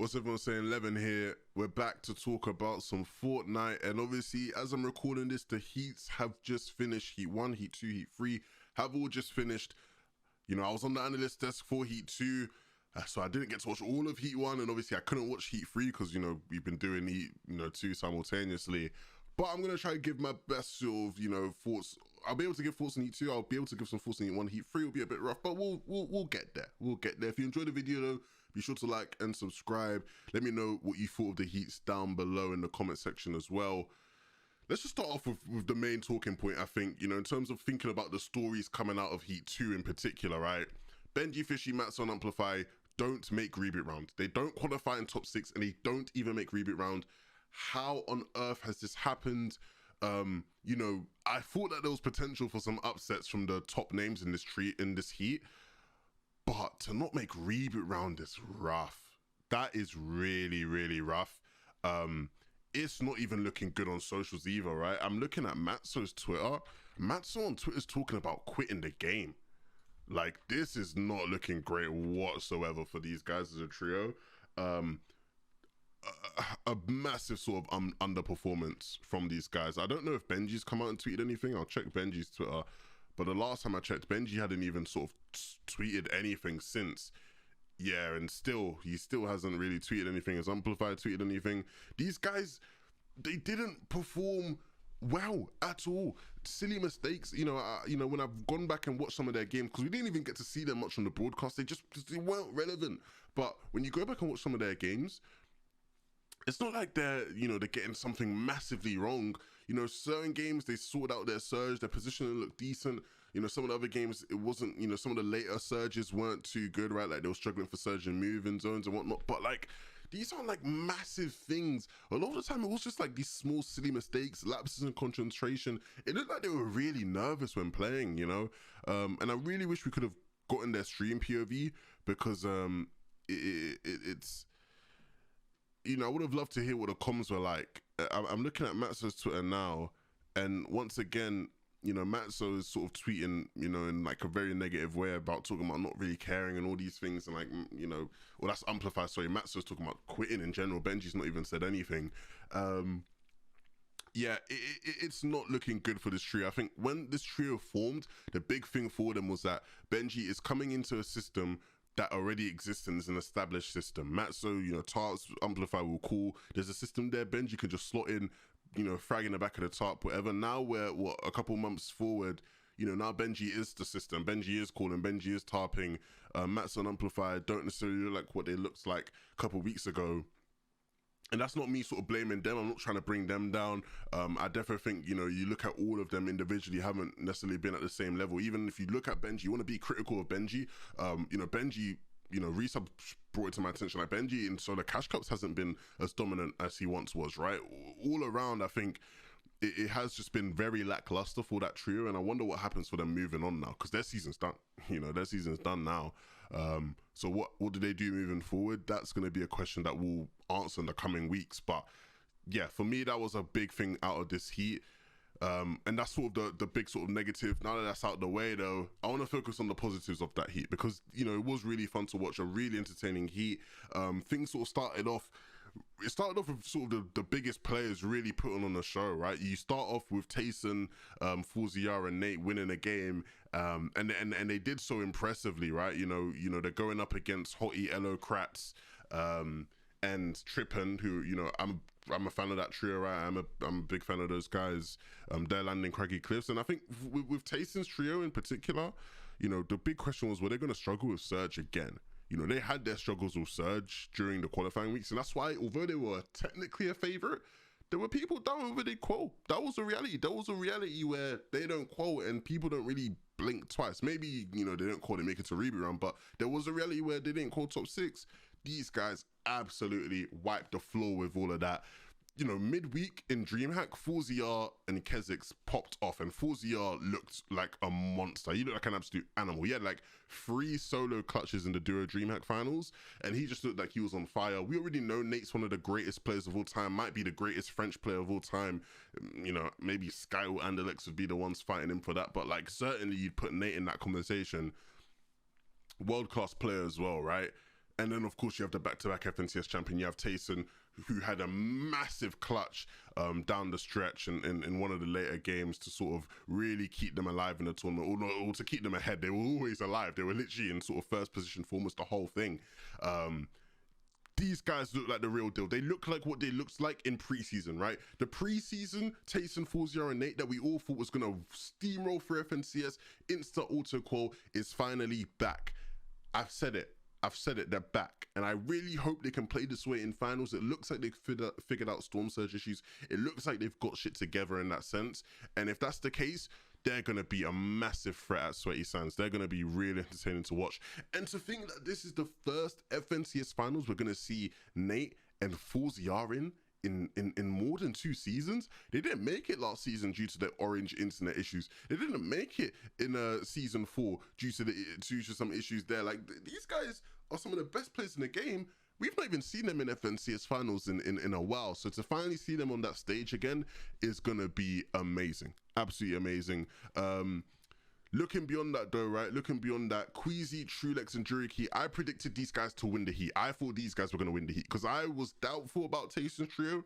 What's everyone saying? Levin here. We're back to talk about some Fortnite, and obviously, as I'm recording this, the heats have just finished. Heat 1, Heat 2, Heat 3 have all just finished. You know, I was on the analyst desk for Heat 2, so I didn't get to watch all of Heat 1, and obviously I couldn't watch Heat 3 because, you know, we've been doing Heat, 2 simultaneously. But I'm going to try to give my best sort of, thoughts. I'll be able to give thoughts on Heat 2. I'll be able to give some thoughts on Heat 1. Heat 3 will be a bit rough, but we'll get there. We'll get there. If you enjoyed the video, though, be sure to like and subscribe. Let me know what you thought of the heats down below in the comment section as well. Let's just start off with the main talking point, I think, in terms of thinking about the stories coming out of Heat 2 in particular, right? Benjyfishy, Tayson, Amplify don't make reboot round. They don't qualify in top 6, and they don't even make reboot round. How on earth has this happened? I thought that there was potential for some upsets from the top names in this heat, but to not make reboot round is rough. That is really, really rough. It's not even looking good on socials either, right? I'm looking at Matzo's Twitter. Matzo on Twitter is talking about quitting the game. Like, this is not looking great whatsoever for these guys as a trio. A massive sort of underperformance from these guys. I don't know if Benji's come out and tweeted anything. I'll check Benji's Twitter. But the last time I checked, Benji hadn't even sort of tweeted anything since. Yeah, and he still hasn't really tweeted anything. Has Amplified tweeted anything? These guys, they didn't perform well at all. Silly mistakes. When I've gone back and watched some of their games, because we didn't even get to see them much on the broadcast. They weren't relevant. But when you go back and watch some of their games, it's not like they're getting something massively wrong. Certain games, they sorted out their surge, their positioning looked decent. Some of the other games, it wasn't, some of the later surges weren't too good, right? Like, they were struggling for surge and move in zones and whatnot. But, like, these aren't, like, massive things. A lot of the time, it was just, like, these small, silly mistakes, lapses in concentration. It looked like they were really nervous when playing, and I really wish we could have gotten their stream POV, because it's... I would have loved to hear what the comms were like. I'm looking at Matzo's Twitter now, and once again, Matzo is sort of tweeting, in like a very negative way about talking about not really caring and all these things, and like, well, that's Amplified, sorry. Matzo's talking about quitting in general. Benji's not even said anything. Yeah, it's not looking good for this trio. I think when this trio formed, the big thing for them was that Benji is coming into a system that already exists and is an established system. Matzo, Tarts, Amplify will call. There's a system there. Benji can just slot in, frag in the back of the tarp, whatever. Now we're, a couple months forward, now Benji is the system. Benji is calling. Benji is tarping. Matzo and Amplify don't necessarily look like what they looked like a couple weeks ago. And that's not me sort of blaming them. I'm not trying to bring them down. I definitely think, you look at all of them individually, haven't necessarily been at the same level. Even if you look at Benji, you want to be critical of Benji. Benji, Resub brought it to my attention. Like, Benji in solo cash cups hasn't been as dominant as he once was, right? All around, I think it has just been very lackluster for that trio, and I wonder what happens for them moving on now, because their season's done. Their season's done now. So what do they do moving forward? That's going to be a question that we'll answer in the coming weeks. But yeah, for me, that was a big thing out of this heat. And that's sort of the big sort of negative. Now that that's out of the way, though, I want to focus on the positives of that heat, because, it was really fun to watch, a really entertaining heat. Things sort of started off with sort of the biggest players really putting on the show, right? You start off with Tayson, Forziar and Nate winning a game, and they did so impressively, right? They're going up against Hottie, Elo, Kratz, and Trippin, who, I'm a fan of that trio, right? I'm a big fan of those guys. They're landing craggy cliffs, and I think with Tayson's trio in particular, the big question was, were they going to struggle with Surge again? They had their struggles with Surge during the qualifying weeks, and that's why, although they were technically a favorite, there were people down over they quote. That was a reality. There was a reality where they don't quote, and people don't really blink twice. Maybe, they don't quote and make it to reboot round, but there was a reality where they didn't quote top 6. These guys absolutely wiped the floor with all of that. Midweek in DreamHack, Forziar and Kezix popped off, and Forziar looked like a monster. He looked like an absolute animal. He had like 3 solo clutches in the duo DreamHack finals, and he just looked like he was on fire. We already know Nate's one of the greatest players of all time, might be the greatest French player of all time. Maybe Sky or Anderlecht would be the ones fighting him for that, but like, certainly you'd put Nate in that conversation. World-class player as well, right? And then, of course, you have the back-to-back FNCS champion. You have Tayson, who had a massive clutch down the stretch and in one of the later games to sort of really keep them alive in the tournament, or to keep them ahead. They were always alive. They were literally in sort of first position for almost the whole thing. These guys look like the real deal. They look like what they looked like in preseason, right? The preseason Tayson, Forzia, and Nate that we all thought was going to steamroll for FNCS, Insta Auto Qual, is finally back. I've said it, they're back. And I really hope they can play this way in finals. It looks like they've figured out Storm Surge issues. It looks like they've got shit together in that sense. And if that's the case, they're going to be a massive threat at Sweaty Sands. They're going to be really entertaining to watch. And to think that this is the first FNCS finals we're going to see Nate and Forzia in more than 2 seasons. They didn't make it last season due to the orange internet issues. They didn't make it in season 4 due to some issues there. Like, these guys are some of the best players in the game. We've not even seen them in FNCS finals in a while. So to finally see them on that stage again is going to be amazing. Absolutely amazing. Looking beyond that though, right? Looking beyond that, Queasy, Trulex, and Juriki, I predicted these guys to win the heat. I thought these guys were going to win the heat because I was doubtful about Tayson's trio.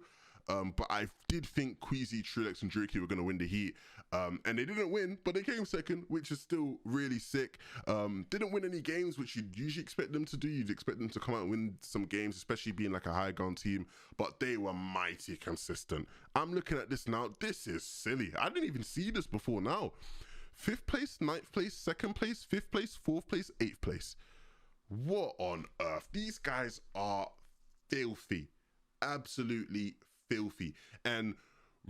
But I did think Queasy, Trulex, and Juriki were going to win the heat. And they didn't win, but they came second, which is still really sick. Didn't win any games, which you'd usually expect them to do. You'd expect them to come out and win some games, especially being like a high ground team, but they were mighty consistent. I'm looking at this now. This is silly. I didn't even see this before now. 5th place, 9th place, 2nd place, 5th place, 4th place, 8th place. What on earth? These guys are filthy. Absolutely filthy. And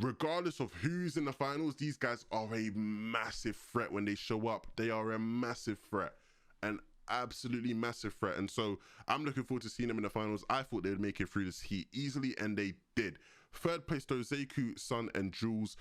regardless of who's in the finals, these guys are a massive threat when they show up. They are a massive threat. An absolutely massive threat. And so I'm looking forward to seeing them in the finals. I thought they would make it through this heat easily, and they did. 3rd place, though, Zeku, Sun, and Jules.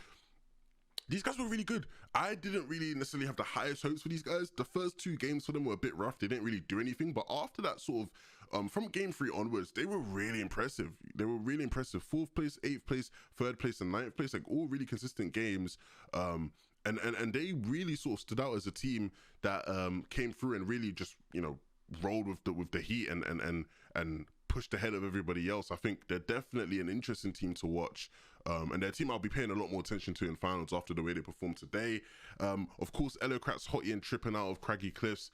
These guys were really good. I didn't really necessarily have the highest hopes for these guys. The first 2 games for them were a bit rough. They didn't really do anything. But after that sort of, from game 3 onwards, they were really impressive. They were really impressive. 4th place, 8th place, 3rd place, and 9th place, like all really consistent games. And they really sort of stood out as a team that came through and really just, you know, rolled with the heat and pushed ahead of everybody else. I think they're definitely an interesting team to watch. And their team I'll be paying a lot more attention to in finals after the way they performed today. Of course, Elocrats, Hottie, and Tripping out of Craggy Cliffs.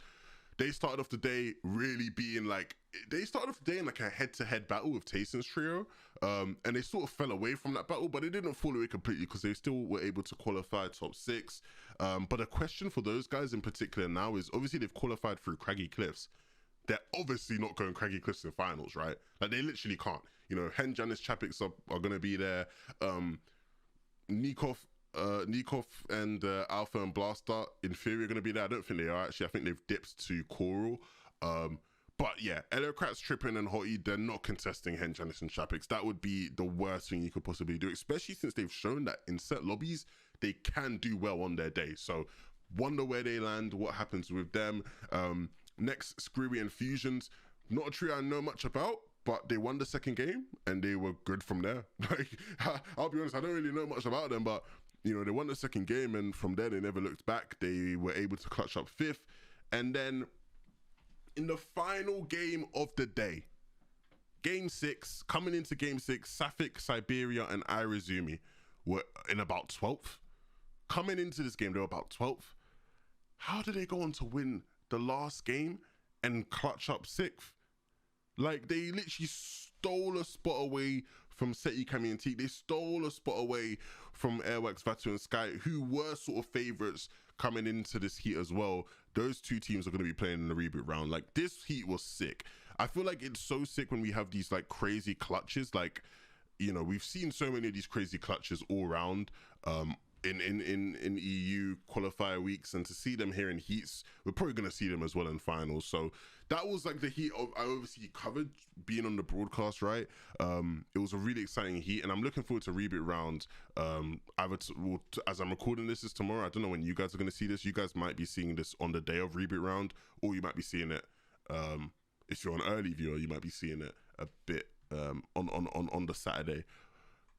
They started off the day really being like, they started off the day in like a head-to-head battle with Tayson's trio. And they sort of fell away from that battle, but they didn't fall away completely because they still were able to qualify top 6. But a question for those guys in particular now is, obviously they've qualified through Craggy Cliffs. They're obviously not going Craggy Cliffs in finals, right? Like, they literally can't. You know, Hen, Janice, Chapix are going to be there. Nikov and Alpha and Blaster, in theory, are going to be there. I don't think they are, actually. I think they've dipped to Coral. But yeah, Elocrats, Trippin, and Hottie, they're not contesting Hen, Janice, and Chapix. That would be the worst thing you could possibly do, especially since they've shown that in set lobbies, they can do well on their day. So, wonder where they land, what happens with them. Next, Screwy and Fusions. Not a trio I know much about, but they won the 2nd game and they were good from there. Like, I'll be honest, I don't really know much about them, but you know, they won the 2nd game and from there they never looked back. They were able to clutch up 5th. And then in the final game of the day, game 6, coming into game 6, Safik, Siberia, and Irizumi were in about 12th. Coming into this game, they were about 12th. How did they go on to win the last game and clutch up 6th? Like, they literally stole a spot away from Seti, Kami, and Teak. They stole a spot away from Airwax, Vatu, and Sky, who were sort of favourites coming into this heat as well. Those 2 teams are going to be playing in the reboot round. Like, this heat was sick. I feel like it's so sick when we have these, like, crazy clutches. Like, you know, we've seen so many of these crazy clutches all around. In EU qualifier weeks, and to see them here in heats, we're probably going to see them as well in finals. So that was like the heat I obviously covered being on the broadcast, right? It was a really exciting heat, and I'm looking forward to reboot round. As I'm recording this is tomorrow. I don't know when you guys are going to see this. You guys might be seeing this on the day of reboot round, or you might be seeing it if you're an early viewer, you might be seeing it a bit on the Saturday.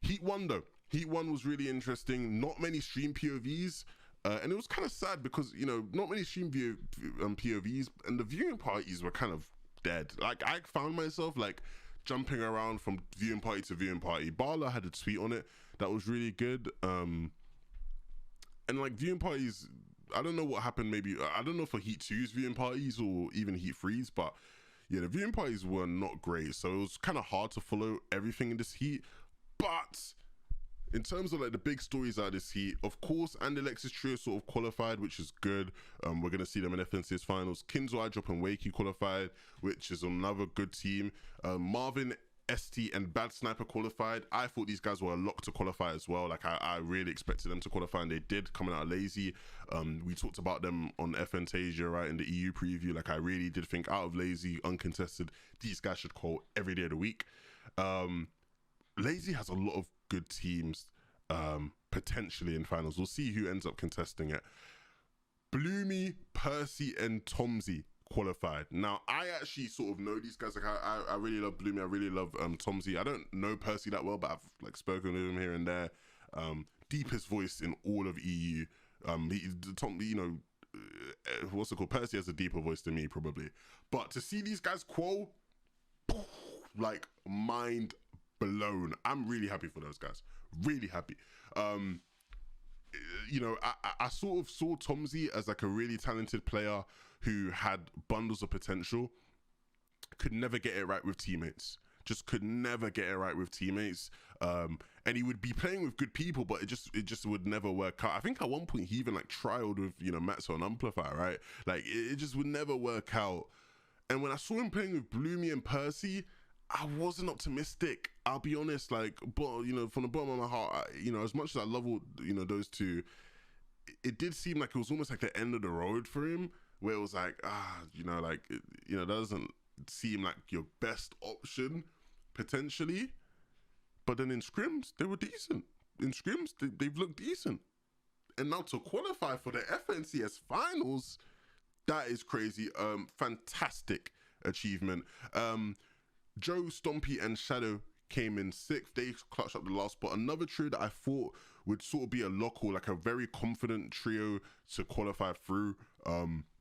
Heat 1 though. Heat 1 was really interesting. Not many stream POVs. And it was kind of sad because, you know, not many stream POVs, and the viewing parties were kind of dead. Like, I found myself like jumping around from viewing party to viewing party. Barla had a tweet on it that was really good. And like viewing parties, I don't know what happened. Maybe I don't know for Heat 2's viewing parties or even Heat 3's, but yeah, the viewing parties were not great. So it was kind of hard to follow everything in this Heat. But in terms of like the big stories out of this Heat, of course, and Alexis Trio sort of qualified, which is good. We're gonna see them in FNCS finals. Kinzo, iDrop, and Wakey qualified, which is another good team. Marvin, ST, and Bad Sniper qualified. I thought these guys were a lock to qualify as well. Like I really expected them to qualify, and they did, coming out of Lazy. We talked about them on FNTasia, right, in the EU preview. Like I really did think out of Lazy, uncontested, these guys should qual every day of the week. Lazy has a lot of good teams potentially in finals. We'll see who ends up contesting it. Bloomy, Percy, and Tomsy qualified. Now, I actually sort of know these guys. Like I really love Bloomy. I really love Tomsy. I don't know Percy that well, but I've like spoken with him here and there. Deepest voice in all of EU. You know, what's it called? Percy has a deeper voice than me, probably. But to see these guys qual, like mind blown. I'm really happy for those guys. Really happy. You know, I sort of saw Tomsy as like a really talented player who had bundles of potential, could never get it right with teammates. Just could never get it right with teammates. And he would be playing with good people, but it just would never work out. I think at one point he even like trialed with, you know, Matzo and Amplify, right? Like it just would never work out. And when I saw him playing with Bloomy and Percy, I wasn't optimistic. I'll be honest, like, but you know, from the bottom of my heart, you know, as much as I love all, you know, those two, it did seem like it was almost like the end of the road for him, where it was like, you know, like, you know, that doesn't seem like your best option potentially. But then in scrims, they were decent. In scrims, they've looked decent. And now to qualify for the FNCS finals, that is crazy. Fantastic achievement. Joe, Stompy, and Shadow came in 6th. They clutched up the last spot. Another trio that I thought would sort of be a lock, or like a very confident trio to qualify through.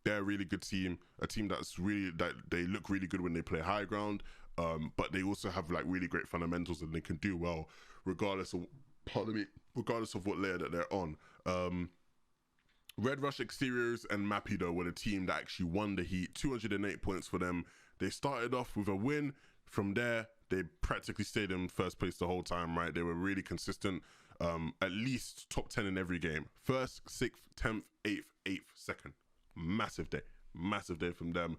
They're a really good team. A team that's really, that they look really good when they play high ground. But they also have like really great fundamentals, and they can do well regardless of, pardon me, regardless of what layer that they're on. Red Rush, Exteriors, and Mapido were the team that actually won the Heat. 208 points for them. They started off with a win. From there, they practically stayed in first place the whole time, right? They were really consistent, at least top 10 in every game. 1st, 6th, 10th, 8th, 8th, 2nd. Massive day from them.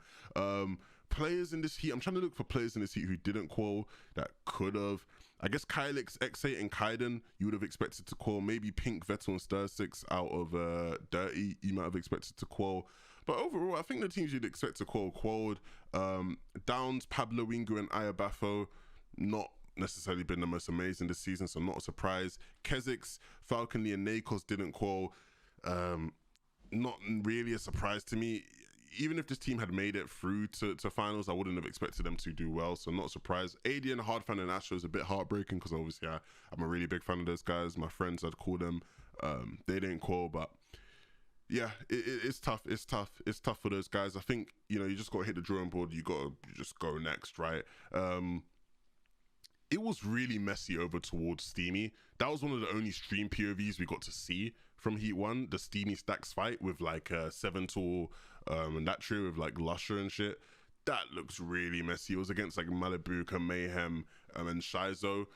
Players in this Heat, I'm trying to look for players in this Heat who didn't qual that could have. I guess Kylix, X8, and Kaiden, you would have expected to qual. Maybe Pink, Vettel, and Stir6 out of Dirty, you might have expected to qual. But overall, I think the teams you'd expect to qualled. Downs, Pablo, Wingu, and Ayabafo, not necessarily been the most amazing this season, so not a surprise. Kezix, Falconly, and Nakos didn't qual. Not really a surprise to me. Even if this team had made it through to finals, I wouldn't have expected them to do well, so not a surprise. AD and Hardfan and Astro is a bit heartbreaking, because obviously I'm a really big fan of those guys. My friends, I'd call them. They didn't qual, but yeah, it's tough. It's tough for those guys. I think, you know, you just got to hit the drawing board. You just go next, right? It was really messy over towards Steamy. That was one of the only stream POVs we got to see from Heat 1, the Steamy Stacks fight with like 7 Tool and that trio with like Lusher and shit. That looks really messy. It was against like Malibuka, Mayhem, and Shizo.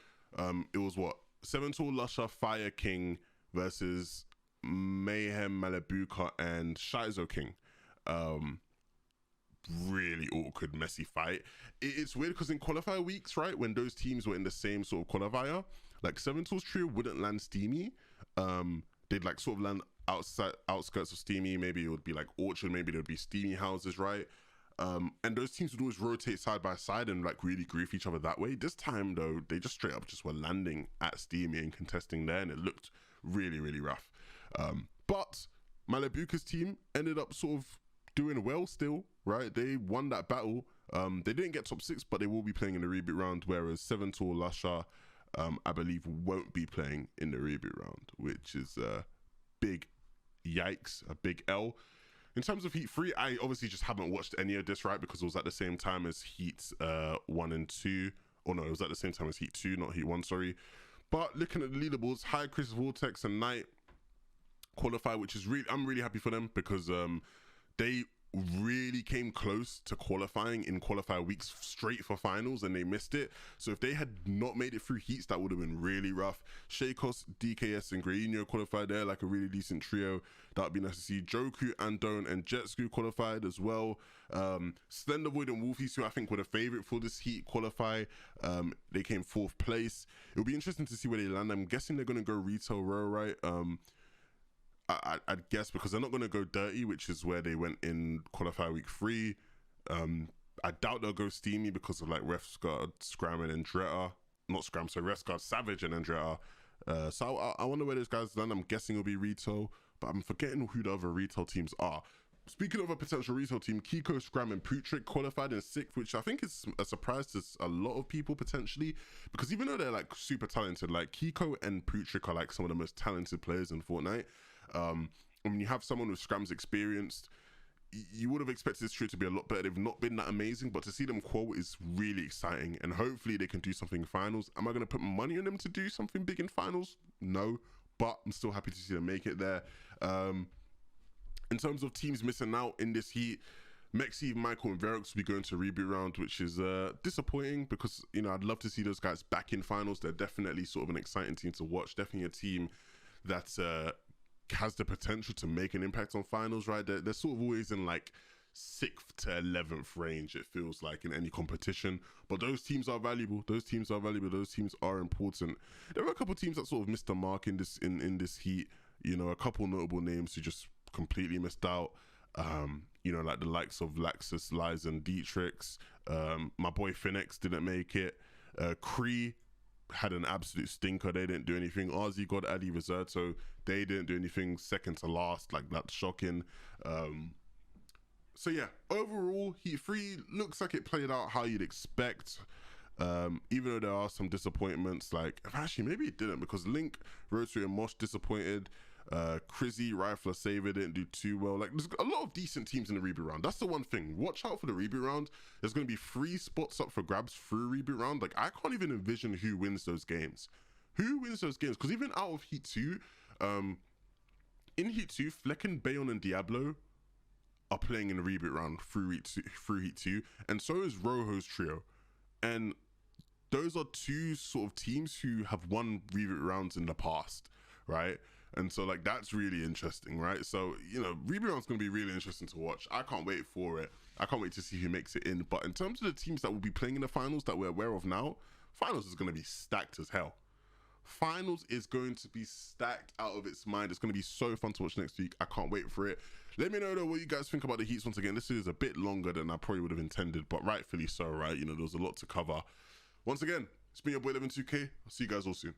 It was what? 7 Tool, Lusher, Fire King versus Mayhem, Malibuka, and Shizo King. Really awkward, messy fight. It's weird because in qualifier weeks, right, when those teams were in the same sort of qualifier, like 7 Tools trio wouldn't land Steamy. They'd like sort of land outskirts of Steamy. Maybe it would be like Orchard, maybe there would be Steamy houses, right? And those teams would always rotate side by side and like really grief each other that way. This time though, they just straight up just were landing at Steamy and contesting there, and it looked really, really rough. But Malibuka's team ended up sort of doing well still, right? They won that battle. They didn't get top 6, but they will be playing in the reboot round, whereas 7 Tool, Lusher, I believe won't be playing in the reboot round, which is a big yikes, a big L. In terms of Heat 3, I obviously just haven't watched any of this, right? Because it was at the same time as Heat 1 and 2. Or no, it was at the same time as Heat 2, not Heat 1, sorry. But looking at the leaderboards, High, Chris, Vortex, and Knight qualify, which is really, I'm really happy for them because they really came close to qualifying in qualifier weeks straight for finals and they missed it. So if they had not made it through heats, that would have been really rough. Shakos, DKS, and Greenio qualified there, like a really decent trio. That would be nice to see. Joku, Andone, and Jetsku qualified as well. Slender Void and Wolfies, who I think were the favorite for this heat, qualify. They came 4th place. It'll be interesting to see where they land. I'm guessing they're going to go Retail Row, right? I'd guess because they're not going to go Dirty, which is where they went in qualifier week 3. I doubt they'll go Steamy because of like Refsguard, Scram, and Andretta. Not Scram, so Refsguard, Savage, and Andretta. So I wonder where those guys land. I'm guessing it'll be Retail, but I'm forgetting who the other Retail teams are. Speaking of a potential Retail team, Kiko, Scram, and Putrick qualified in 6th, which I think is a surprise to a lot of people potentially, because even though they're like super talented, like Kiko and Putrick are like some of the most talented players in Fortnite. When you have someone with Scram's experience, you would have expected this trio to be a lot better. They've not been that amazing, but to see them quote is really exciting, and hopefully they can do something in finals. Am I going to put money on them to do something big in finals? No, but I'm still happy to see them make it there. In terms of teams missing out in this heat, Mexi, Michael, and Verox will be going to reboot round, which is disappointing because, you know, I'd love to see those guys back in finals. They're definitely sort of an exciting team to watch. Definitely a team that has the potential to make an impact on finals, right? They're sort of always in like 6th to 11th range, it feels like, in any competition. But those teams are valuable. Those teams are valuable. Those teams are important. There were a couple of teams that sort of missed the mark in this heat. You know, a couple notable names who just completely missed out. You know, like the likes of Laxus, Lies, and Dietrix. My boy Phoenix didn't make it. Cree had an absolute stinker. They didn't do anything. RZ, God, Ali, Reserto, they didn't do anything. 2nd to last, like that's shocking. So yeah, overall, Heat 3 looks like it played out how you'd expect. Even though there are some disappointments, like actually maybe it didn't, because Link, Rotary, and Mosh disappointed. Crizzy, Rifler, Saver didn't do too well. Like, there's a lot of decent teams in the reboot round. That's the one thing. Watch out for the reboot round. There's going to be 3 spots up for grabs through reboot round. Like, I can't even envision who wins those games. Who wins those games? Because even out of Heat 2, in Heat 2, Flecken, Bayon, and Diablo are playing in the reboot round through Heat 2, and so is Rojo's trio. And those are 2 sort of teams who have won reboot rounds in the past, right? And so, like, that's really interesting, right? So, you know, reboot round's going to be really interesting to watch. I can't wait for it. I can't wait to see who makes it in. But in terms of the teams that will be playing in the finals that we're aware of now, finals is going to be stacked as hell. Finals is going to be stacked out of its mind. It's going to be so fun to watch next week. I can't wait for it. Let me know, though, what you guys think about the heats once again. This is a bit longer than I probably would have intended, but rightfully so, right? You know, there was a lot to cover. Once again, it's been your boy 11-2K. I'll see you guys all soon.